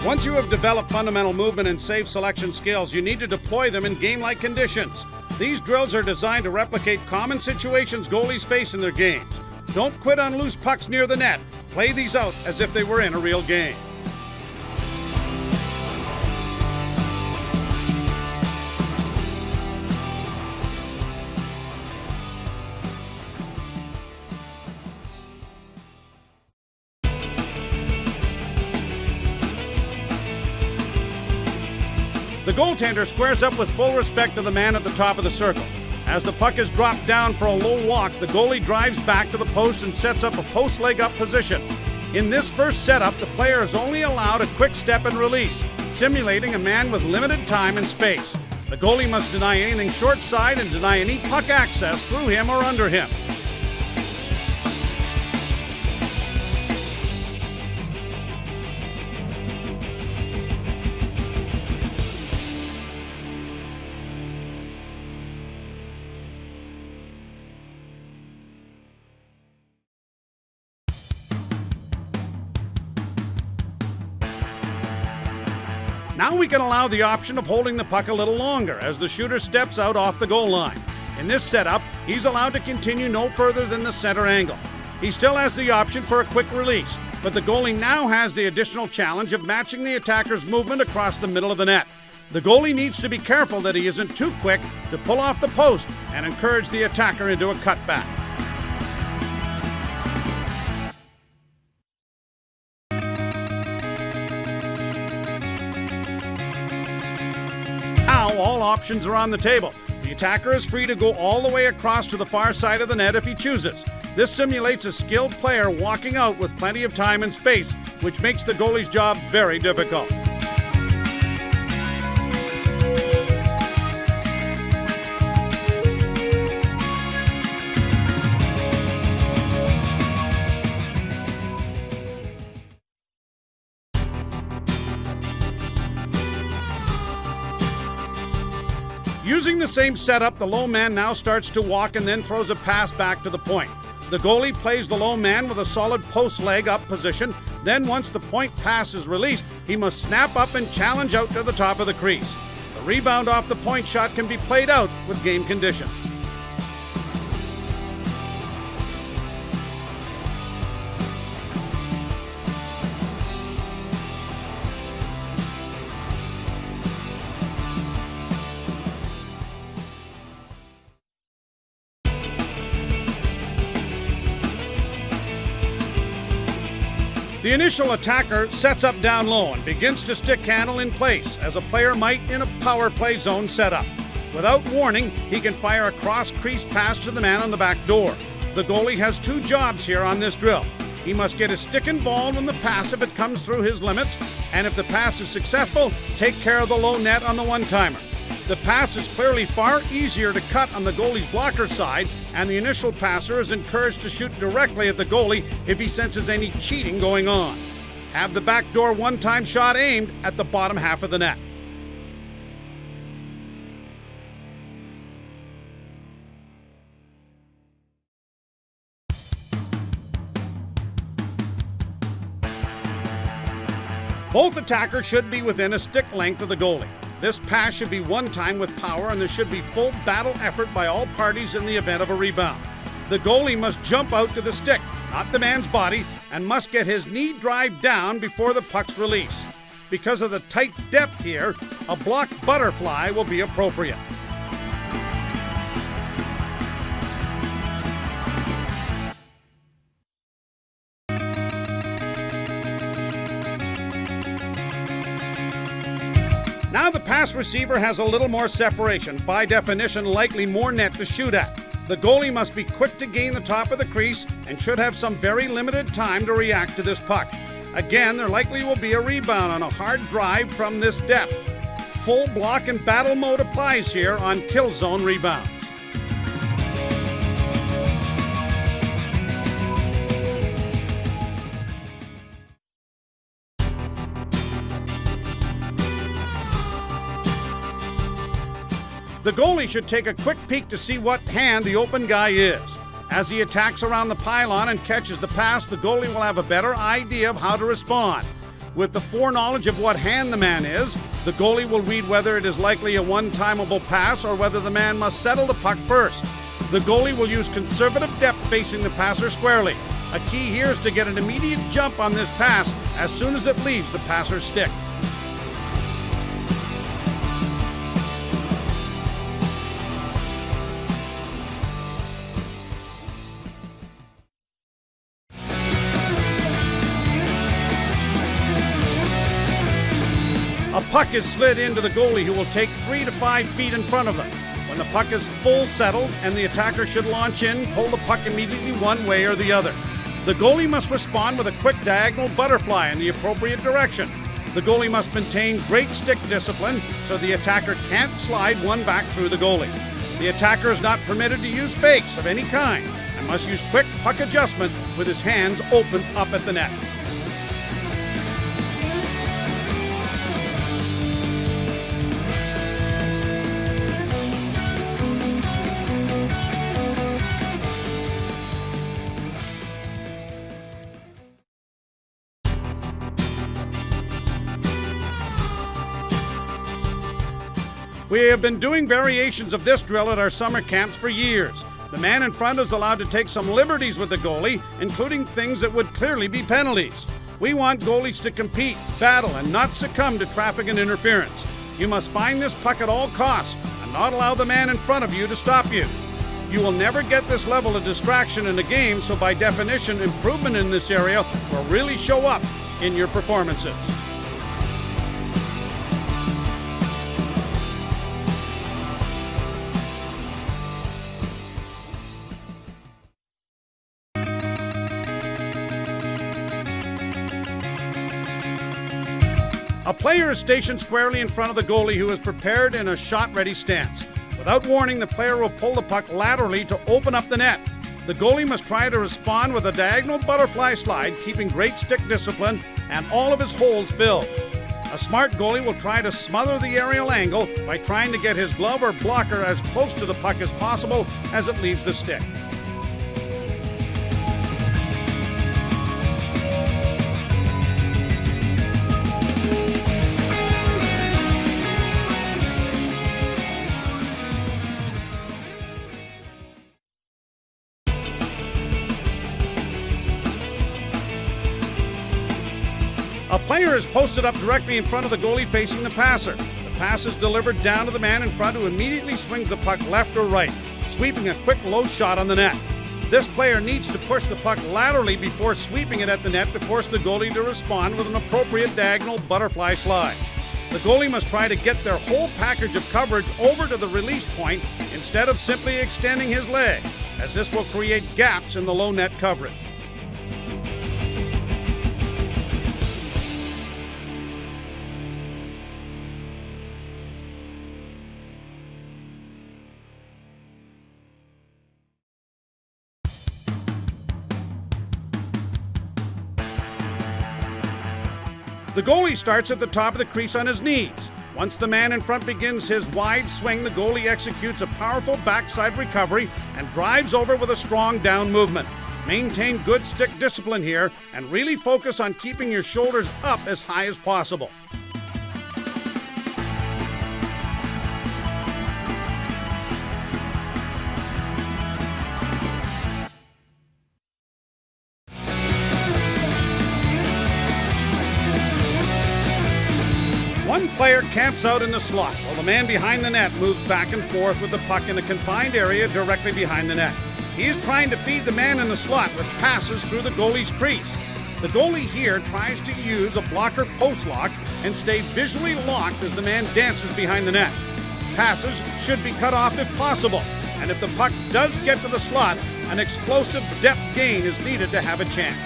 Once you have developed fundamental movement and save selection skills, you need to deploy them in game-like conditions. These drills are designed to replicate common situations goalies face in their games. Don't quit on loose pucks near the net. Play these out as if they were in a real game. The goaltender squares up with full respect to the man at the top of the circle. As the puck is dropped down for a low walk, the goalie drives back to the post and sets up a post leg up position. In this first setup, the player is only allowed a quick step and release, simulating a man with limited time and space. The goalie must deny anything short side and deny any puck access through him or under him. Now we can allow the option of holding the puck a little longer as the shooter steps out off the goal line. In this setup, he's allowed to continue no further than the center angle. He still has the option for a quick release, but the goalie now has the additional challenge of matching the attacker's movement across the middle of the net. The goalie needs to be careful that he isn't too quick to pull off the post and encourage the attacker into a cutback. All options are on the table. The attacker is free to go all the way across to the far side of the net if he chooses. This simulates a skilled player walking out with plenty of time and space, which makes the goalie's job very difficult. Using the same setup, the low man now starts to walk and then throws a pass back to the point. The goalie plays the low man with a solid post leg up position. Then once the point pass is released, he must snap up and challenge out to the top of the crease. The rebound off the point shot can be played out with game conditions. The initial attacker sets up down low and begins to stick handle in place, as a player might in a power play zone setup. Without warning, he can fire a cross-crease pass to the man on the back door. The goalie has two jobs here on this drill. He must get his stick involved in the pass if it comes through his limits, and if the pass is successful, take care of the low net on the one-timer. The pass is clearly far easier to cut on the goalie's blocker side, and the initial passer is encouraged to shoot directly at the goalie if he senses any cheating going on. Have the backdoor one-time shot aimed at the bottom half of the net. Both attackers should be within a stick length of the goalie. This pass should be one-time with power, and there should be full battle effort by all parties in the event of a rebound. The goalie must jump out to the stick, not the man's body, and must get his knee drive down before the puck's release. Because of the tight depth here, a block butterfly will be appropriate. Now the pass receiver has a little more separation, by definition likely more net to shoot at. The goalie must be quick to gain the top of the crease and should have some very limited time to react to this puck. Again, there likely will be a rebound on a hard drive from this depth. Full block and battle mode applies here on kill zone rebounds. The goalie should take a quick peek to see what hand the open guy is. As he attacks around the pylon and catches the pass, the goalie will have a better idea of how to respond. With the foreknowledge of what hand the man is, the goalie will read whether it is likely a one-timeable pass or whether the man must settle the puck first. The goalie will use conservative depth facing the passer squarely. A key here is to get an immediate jump on this pass as soon as it leaves the passer's stick. A puck is slid into the goalie, who will take 3 to 5 feet in front of them. When the puck is full settled and the attacker should launch in, pull the puck immediately one way or the other. The goalie must respond with a quick diagonal butterfly in the appropriate direction. The goalie must maintain great stick discipline so the attacker can't slide one back through the goalie. The attacker is not permitted to use fakes of any kind and must use quick puck adjustment with his hands open up at the net. We have been doing variations of this drill at our summer camps for years. The man in front is allowed to take some liberties with the goalie, including things that would clearly be penalties. We want goalies to compete, battle, and not succumb to traffic and interference. You must find this puck at all costs and not allow the man in front of you to stop you. You will never get this level of distraction in a game, so by definition, improvement in this area will really show up in your performances. A player is stationed squarely in front of the goalie, who is prepared in a shot-ready stance. Without warning, the player will pull the puck laterally to open up the net. The goalie must try to respond with a diagonal butterfly slide, keeping great stick discipline and all of his holes filled. A smart goalie will try to smother the aerial angle by trying to get his glove or blocker as close to the puck as possible as it leaves the stick. A player is posted up directly in front of the goalie facing the passer. The pass is delivered down to the man in front, who immediately swings the puck left or right, sweeping a quick low shot on the net. This player needs to push the puck laterally before sweeping it at the net to force the goalie to respond with an appropriate diagonal butterfly slide. The goalie must try to get their whole package of coverage over to the release point instead of simply extending his leg, as this will create gaps in the low net coverage. The goalie starts at the top of the crease on his knees. Once the man in front begins his wide swing, the goalie executes a powerful backside recovery and drives over with a strong down movement. Maintain good stick discipline here and really focus on keeping your shoulders up as high as possible. One player camps out in the slot while the man behind the net moves back and forth with the puck in a confined area directly behind the net. He is trying to feed the man in the slot with passes through the goalie's crease. The goalie here tries to use a blocker post lock and stay visually locked as the man dances behind the net. Passes should be cut off if possible, and if the puck does get to the slot, an explosive depth gain is needed to have a chance.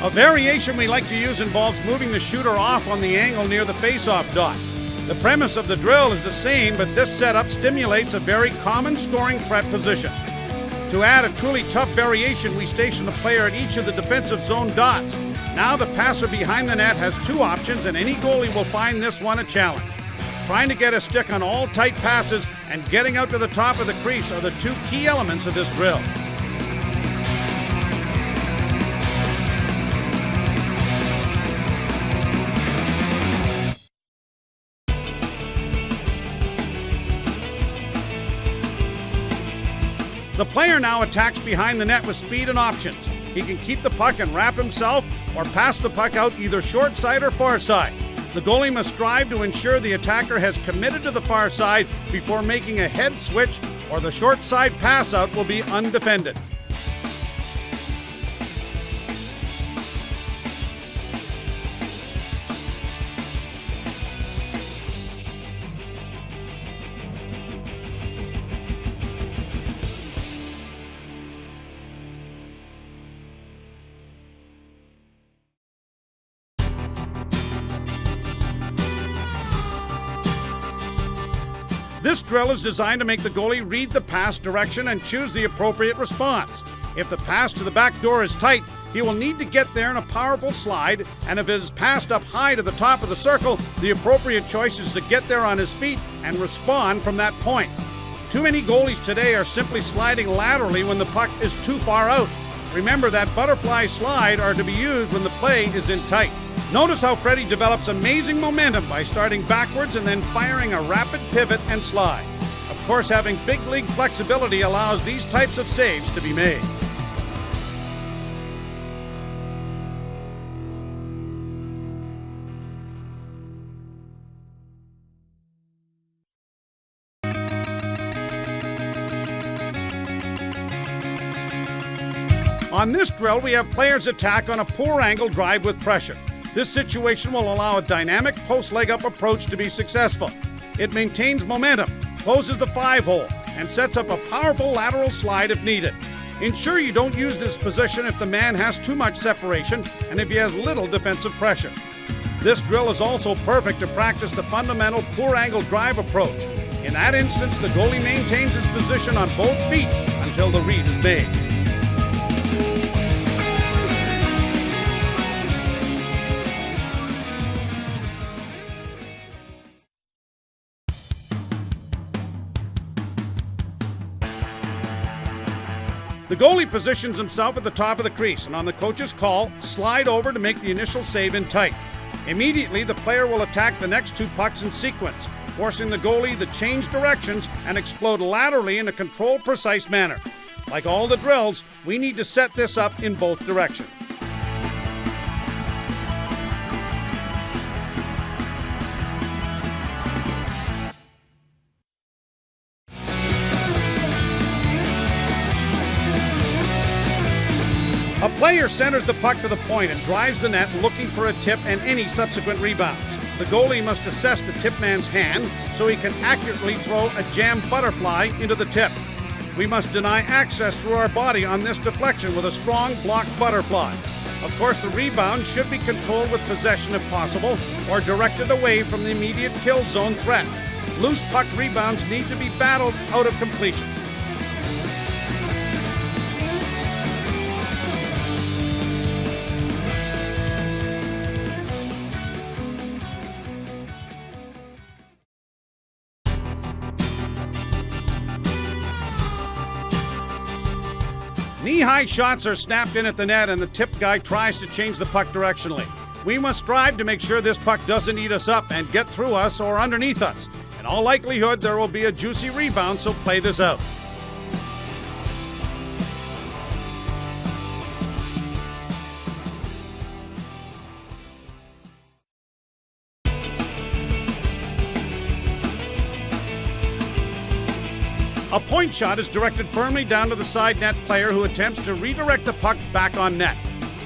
A variation we like to use involves moving the shooter off on the angle near the face-off dot. The premise of the drill is the same, but this setup stimulates a very common scoring threat position. To add a truly tough variation, we station the player at each of the defensive zone dots. Now the passer behind the net has two options, and any goalie will find this one a challenge. Trying to get a stick on all tight passes and getting out to the top of the crease are the two key elements of this drill. The player now attacks behind the net with speed and options. He can keep the puck and wrap himself or pass the puck out either short side or far side. The goalie must strive to ensure the attacker has committed to the far side before making a head switch, or the short side pass out will be undefended. This drill is designed to make the goalie read the pass direction and choose the appropriate response. If the pass to the back door is tight, he will need to get there in a powerful slide, and if it is passed up high to the top of the circle, the appropriate choice is to get there on his feet and respond from that point. Too many goalies today are simply sliding laterally when the puck is too far out. Remember that butterfly slide are to be used when the play is in tight. Notice how Freddie develops amazing momentum by starting backwards and then firing a rapid pivot and slide. Of course, having big league flexibility allows these types of saves to be made. On this drill, we have players attack on a poor angle drive with pressure. This situation will allow a dynamic post leg up approach to be successful. It maintains momentum, closes the 5-hole, and sets up a powerful lateral slide if needed. Ensure you don't use this position if the man has too much separation and if he has little defensive pressure. This drill is also perfect to practice the fundamental poor angle drive approach. In that instance, the goalie maintains his position on both feet until the read is made. The goalie positions himself at the top of the crease and on the coach's call, slide over to make the initial save in tight. Immediately, the player will attack the next two pucks in sequence, forcing the goalie to change directions and explode laterally in a controlled, precise manner. Like all the drills, we need to set this up in both directions. A player centers the puck to the point and drives the net looking for a tip and any subsequent rebounds. The goalie must assess the tip man's hand so he can accurately throw a jammed butterfly into the tip. We must deny access through our body on this deflection with a strong block butterfly. Of course, the rebound should be controlled with possession if possible or directed away from the immediate kill zone threat. Loose puck rebounds need to be battled out of completion. Knee-high shots are snapped in at the net and the tip guy tries to change the puck directionally. We must strive to make sure this puck doesn't eat us up and get through us or underneath us. In all likelihood, there will be a juicy rebound, so play this out. A point shot is directed firmly down to the side net player who attempts to redirect the puck back on net.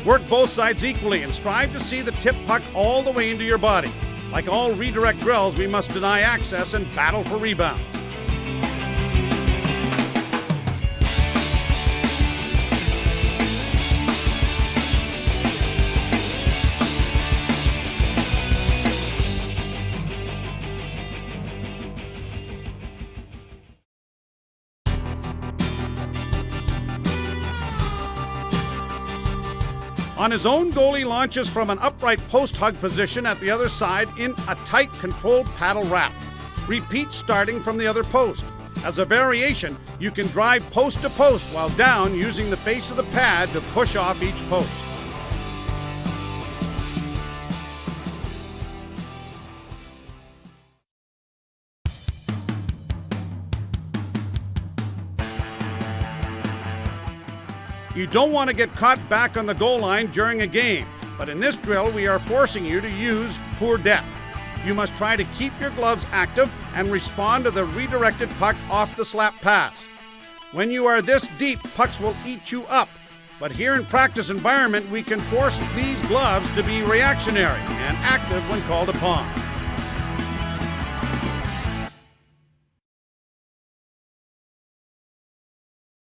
Work both sides equally and strive to see the tip puck all the way into your body. Like all redirect drills, we must deny access and battle for rebounds. On his own, goalie launches from an upright post hug position at the other side in a tight, controlled paddle wrap. Repeat starting from the other post. As a variation, you can drive post to post while down using the face of the pad to push off each post. You don't want to get caught back on the goal line during a game, but in this drill we are forcing you to use poor depth. You must try to keep your gloves active and respond to the redirected puck off the slap pass. When you are this deep, pucks will eat you up. But here in practice environment, we can force these gloves to be reactionary and active when called upon.